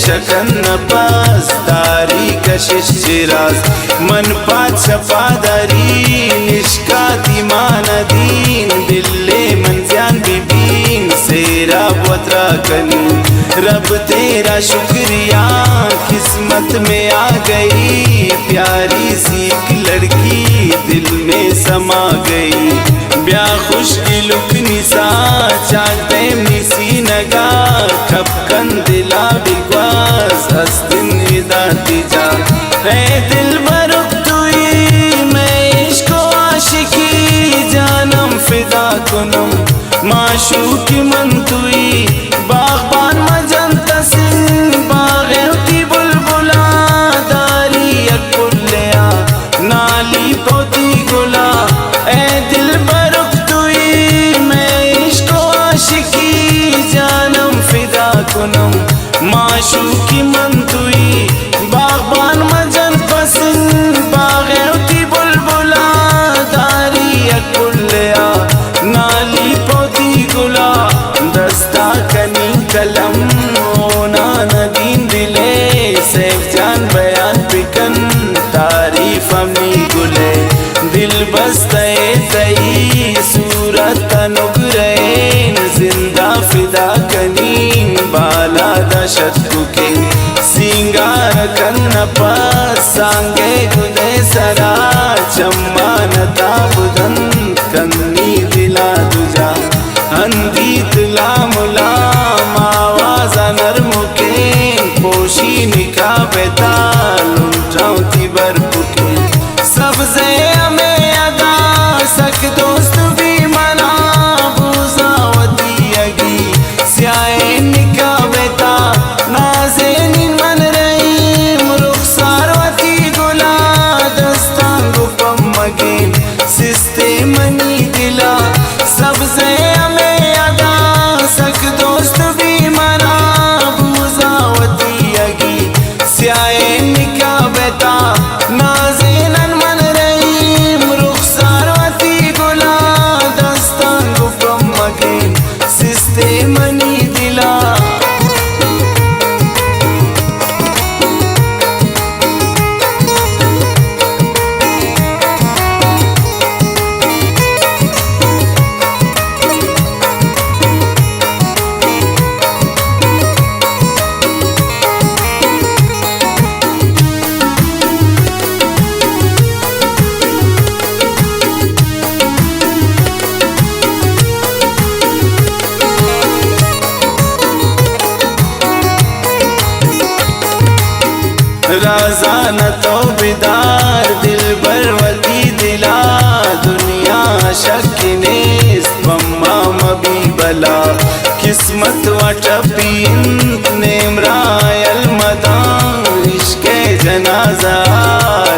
शकन नपास दारी कशिश चिराज मन पात शफादारी निष्काती मानदीन दिल्ले मंजियान बीबीन सेरा बतरा कनी रब तेरा शुक्रिया किस्मत में आ गई प्यारी सी एक लड़की दिल में समा गई ब्या खुश की लुक निसा चाहते निसी नगा खपकन दिला बिगवास हस्तिन विदा तिजा है दिल बरुक तुई मैं इश्को आशिकी जानम फिदा कुनम माशूकी मन तुई बागबान मजन तसिन बागेती बुलबुला दारी अकुल्लिया नाली पोती गुला ए दिल बरुक तुई मैं इश्को आशिकी जानम फिदा कुनम माशूकी मन तुई बागबान मजन पसिन बागेती बुलबुला दारी अकुल्लिया नाली पोती गुला दस्ता कनी कलम होना नदीन दिले सैफ जान बयान पिकन तारीफ अमी गुले दिल बस्ते तई सूरत अनुग्रहन जिंदा फिदा कनीन बाला दशत कुके सिंगार कन्न पास सांगे गुदे सरा चम्मा नता बुधन कन्नी दिला दुजा अंदीत लामुला आवाजा नरमुके पोशी निका बेता लुटाऊती बरपुके सबसे हमें अदा सक दोस्त भी मना बुजावती अगी स्याए निका बेता नाजे मन रही रुखसारवती गुला दस्तांगो पम्मगेन सिस्ते मनी दिला सबसे हमें अदा सक दोस्त भी मना बुजावती अगी स्याए निका बेता नाज़ेनन मन रही रुखसारवती गुला दस्तांगो पम्मगेन सिस्ते मनी दिला राज़ान तो बिदार दिल बरवती दिला दुनिया शक्नेस बम्मा मबी बला किस्मत वटपीन नेमरायल मदा इश्के जनाजा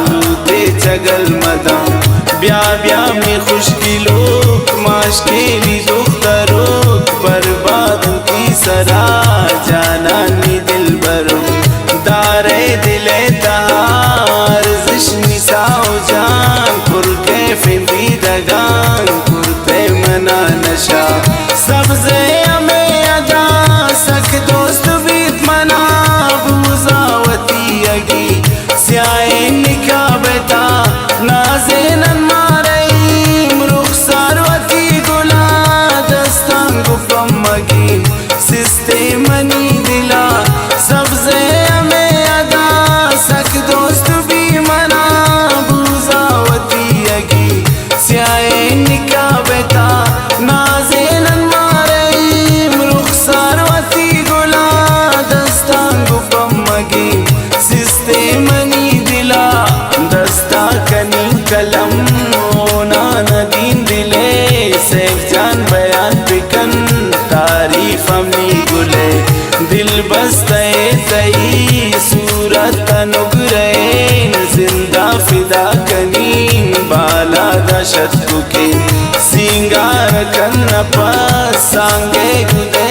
लूते चगल मदा ब्या ब्या में खुशकी लोग माश के ली दुख्तरों बर्बाद की सरा जाना नी दिल बरो दारे दिले तार जिश्नी साओ जान कुर्के फिंदी दगान कुर्ते मना नशा सबसे हमें अदा सख दोस्त बीत मना बुजावती अगी स्याए निका बेता नाज़ेनन मारई रुखसारवती गुला दस्तांगो पम्मगेन सिस्ते मनी दिला सबसे हमें अदा सख दोस्त भी मना बुजावती अगी स्याए निका बेता नाज़ेनन मारई रुखसारवती गुला दस्तांगो पम्मगेन सिस्ते मनी दिला दस्ता कनी कलम होना नदीन दिले सैफ जान बयान पिकन तारीफ अमी गुले दिल बस्ते तई सूरत अनुग्रहन जिंदा फिदा कनीन बाला दशत कुके सिंगार कन्न पास सांगे गुदे